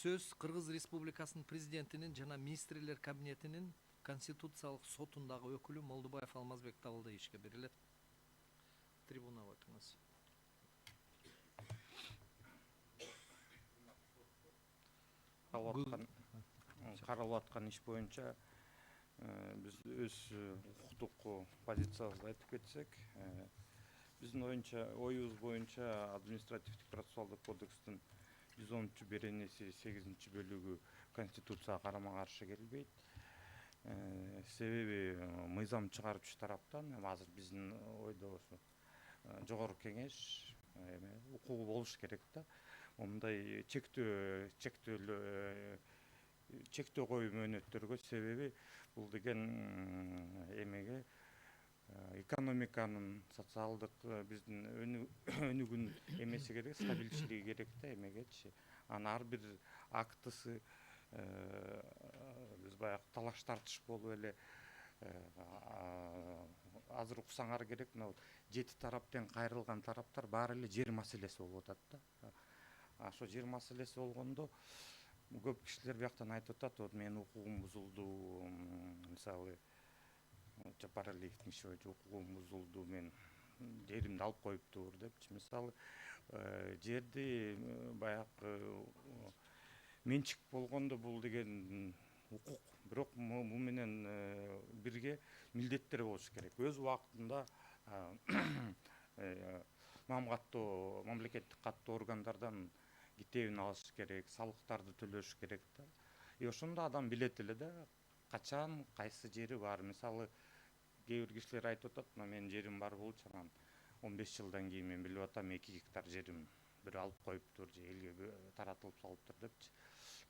сөз Кыргыз Республикасынын президентинин жана министрлер кабинетинин конституциялык сотундагы өкүлү Молдубаев Алмазбек Табылдаевичке берилет. Трибунага өтүңүз. Каралып аткан иш боюнча биз өз укуктук позициябызды айтып кетсек, биздин оюбуз боюнча административдик процессуалдык кодекстин 110-беренеси 8-бөлүгү конституцияга карама каршы келбейт. Себеби мыйзам чыгаруучу тараптан азыр биздин ойдо ошо жогорку кеңеш укугу болуш керек да. Мындай чектөө коюу мөөнөттөргө, себеби бул деген эмеге экономиканын социалдык биздин өнүгүүнүн эмеси керек, стабилдүүлүгү керек да эмегечи. Анан ар бир актысы биз баягы талаш тартыш болуп эле азыр уксаңар керек, мына 7 тараптан кайрылган тараптар баары эле жер маселеси болуп атат да. Ошо жер маселеси болгондо көп кишилер бияктан айтып атат, вот менин укугум бузулду, мисалы Жапаралиевдин иши боюнча укугум бузулду, мен жеримди алып коюптур депчи. Мисалы жерди баягы менчик болгондо бул деген укук, бирок бул менен бирге милдеттер болуш керек. Өз убактында мамлекеттик каттуу органдардан китебин алыш керек, салыктарды төлөш керек да. Ошондо адам билет эле да, качан кайсы жери бар. Мисалы кээ бир кишилер айтып атат, мына менин жерим бар болчу, анан 15 жылдан кийин мен билип атам 2 гектар жерим бирөө алып коюптур же элге таратылып салыптыр депчи.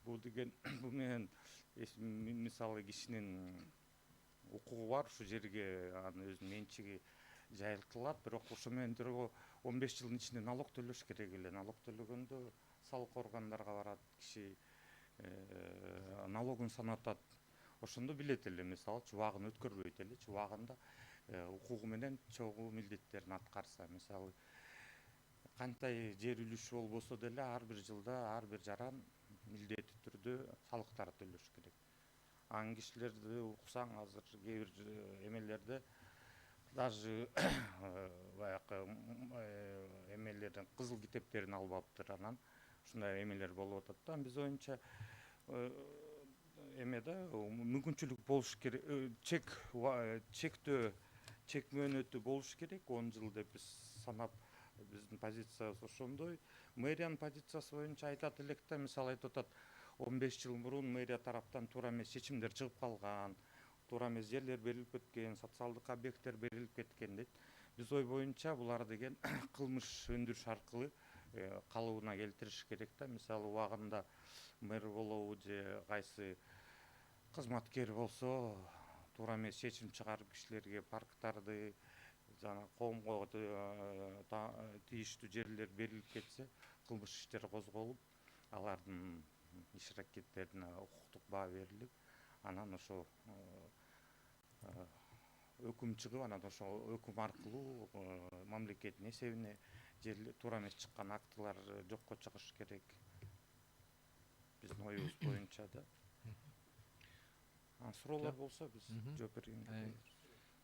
Бул деген бул менен мисалы кишинин укугу бар ушу жерге, анын өзүнүн менчиги жайылтылат, бирок ошо менен бирге 15 жылдын ичинде налог төлөш керек эле. Налог төлөгөндө салык органдарга барат, киши налогун санатат. Ошондо билет эле, мисалы убагын өткөрбөйт элечи, убагында укугу менен чогуу милдеттерин аткарса. Мисалы кандай жер үлүшү болбосо деле ар бир жылда ар бир жаран милдеттүү түрдө салыктар төлөш керек. Анын кишилерди уксаң, азыр кээ бир эмелерде даже баягы эмелерден кызыл китептерин албаптыр, анан ушундай эмелер болуп атат да. Биз оюнча эмеде мүмкүнчүлүк болуш керек, чек мөөнөтү болуш керек, 10 жыл деп биз санап, биздин позициябыз ошондой. Мэриянын позициясы боюнча айтат элек да, мисалы айтып атат, 15 жыл мурун мэрия тараптан туура эмес чечимдер чыгып калган, туура эмес жерлер берилип кеткен, социалдык объекттер берилип кеткен дейт. Биз ой боюнча булар деген кылмыш өндүрүш аркылуу калыбына келтириш керек да. Мисалы убагында мэр болобу же кайсы кызматкер болсо туура эмес чечим чыгарып кишилерге парктарды жана коомго тийиштүү жерлер берилип кетсе, кылмыш иштер козголуп, алардын иш аракеттерине укуктук баа берилип, анан ошо өкүм чыгып, анан ошол өкүм аркылуу мамлекеттин эсебине туура эмес чыккан актылар жокко чыгыш керек. Биздин оюбуз боюнча да. Суроолор болсо биз жооп бергенге